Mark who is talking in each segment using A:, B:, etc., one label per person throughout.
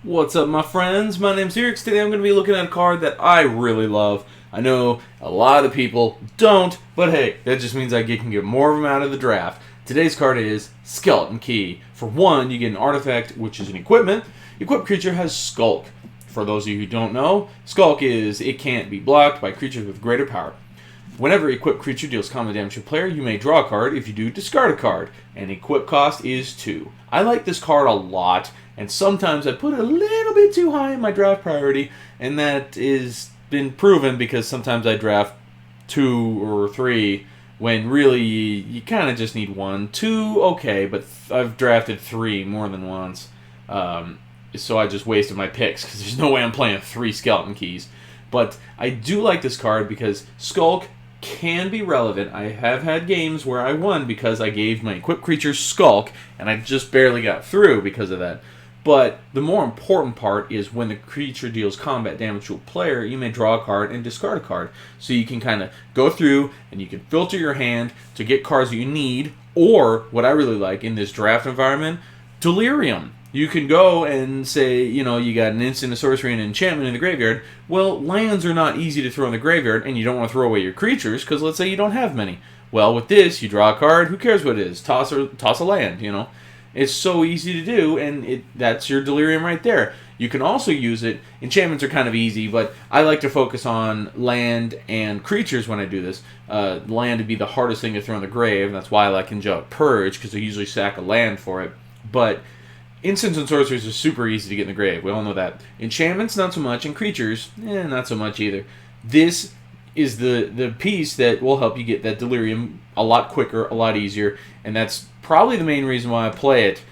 A: What's up, my friends? My name's iirix. Today I'm going to be looking at a card that I really love. I know a lot of people don't, but hey, that just means I can get more of them out of the draft. Today's card is Skeleton Key. For one, you get an artifact, which is an equipment. Equipped creature has Skulk. For those of you who don't know, Skulk is it can't be blocked by creatures with greater power. Whenever equipped creature deals combat damage to a player, you may draw a card. If you do, discard a card. And equip cost is 2. I like this card a lot, and sometimes I put it a little bit too high in my draft priority, and that is been proven because sometimes I draft 2 or 3 when really you kind of just need 1. 2, okay, but I've drafted 3 more than once. So I just wasted my picks because there's no way I'm playing 3 Skeleton Keys. But I do like this card because Skulk can be relevant. I have had games where I won because I gave my equipped creature Skulk, and I just barely got through because of that. But the more important part is when the creature deals combat damage to a player, you may draw a card and discard a card. So you can kind of go through and you can filter your hand to get cards that you need, or what I really like in this draft environment, delirium. You can go and say, you got an instant, a sorcery, and an enchantment in the graveyard. Well, lands are not easy to throw in the graveyard, and you don't want to throw away your creatures, because let's say you don't have many. Well, with this, you draw a card, who cares what it is? Toss a land, It's so easy to do, and that's your delirium right there. You can also use it. Enchantments are kind of easy, but I like to focus on land and creatures when I do this. Land would be the hardest thing to throw in the grave, and that's why I like Angelic Purge, because I usually sack a land for it. But instants and sorceries are super easy to get in the grave. We all know that. Enchantments, not so much. And creatures, not so much either. This is the piece that will help you get that delirium a lot quicker, a lot easier. And that's probably the main reason why I play it.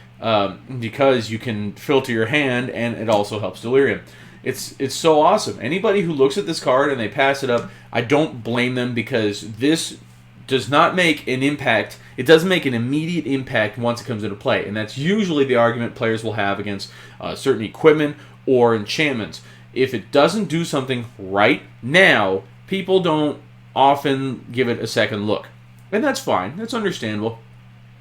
A: Because you can filter your hand, and it also helps delirium. It's so awesome. Anybody who looks at this card and they pass it up, I don't blame them, because this does not make an impact. It doesn't make an immediate impact once it comes into play, and that's usually the argument players will have against certain equipment or enchantments. If it doesn't do something right now, people don't often give it a second look, and that's fine. That's understandable.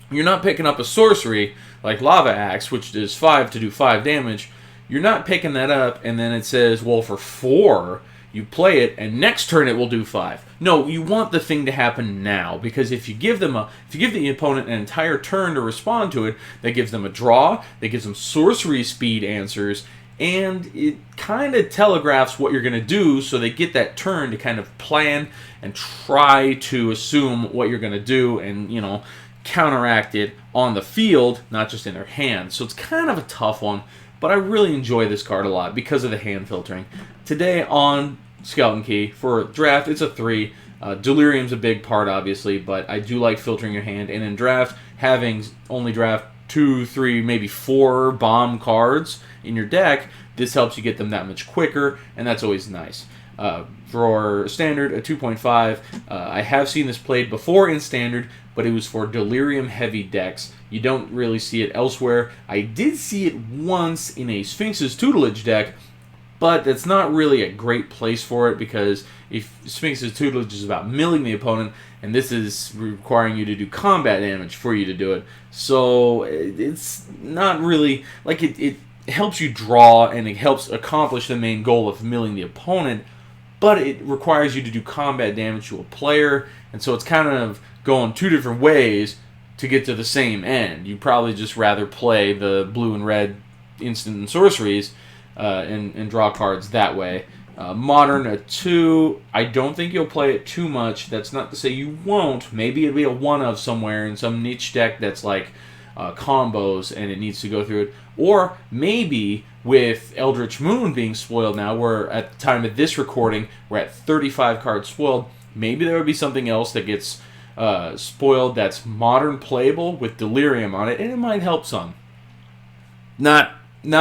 A: You're not picking up a sorcery like Lava Axe, which is 5 to do 5 damage. You're not picking that up, and then it says, well, for 4, you play it, and next turn it will do 5. No, you want the thing to happen now, because if you give the opponent an entire turn to respond to it, that gives them a draw, that gives them sorcery speed answers, and it kind of telegraphs what you're going to do, so they get that turn to kind of plan and try to assume what you're going to do, and counteract it on the field, not just in their hands. So it's kind of a tough one, but I really enjoy this card a lot because of the hand filtering. Today on Skeleton Key, for draft, it's a 3. Delirium's a big part, obviously, but I do like filtering your hand. And in draft, having only draft 2, 3, maybe 4 bomb cards in your deck, this helps you get them that much quicker, and that's always nice. For Standard, a 2.5. I have seen this played before in Standard, but it was for delirium-heavy decks. You don't really see it elsewhere. I did see it once in a Sphinx's Tutelage deck, but that's not really a great place for it, because if Sphinx's Tutelage is about milling the opponent, and this is requiring you to do combat damage for you to do it. So it's not really, like, it helps you draw, and it helps accomplish the main goal of milling the opponent, but it requires you to do combat damage to a player, and so it's kind of going 2 different ways to get to the same end. You'd probably just rather play the blue and red instant and sorceries and draw cards that way. Modern, a 2. I don't think you'll play it too much. That's not to say you won't. Maybe it'll be a 1 of somewhere in some niche deck that's like combos and it needs to go through it. Or maybe with Eldritch Moon being spoiled now, we're at the time of this recording, we're at 35 cards spoiled. Maybe there would be something else that gets spoiled that's modern playable with delirium on it, and it might help some. Not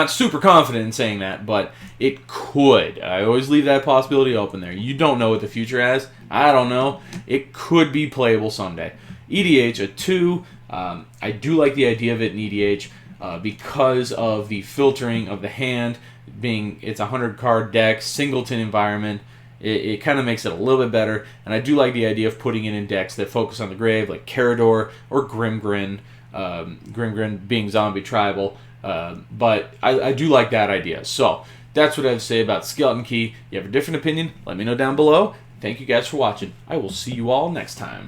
A: super confident in saying that, but it could. I always leave that possibility open there. You don't know what the future has. I don't know. It could be playable someday. EDH, a 2. I do like the idea of it in EDH because of the filtering of the hand, being it's a 100-card deck, singleton environment. It kind of makes it a little bit better, and I do like the idea of putting it in decks that focus on the grave, like Carador or Grimgrin. Grimgrin being zombie tribal. But I do like that idea. So that's what I have to say about Skeleton Key. You have a different opinion, let me know down below. Thank you guys for watching. I will see you all next time.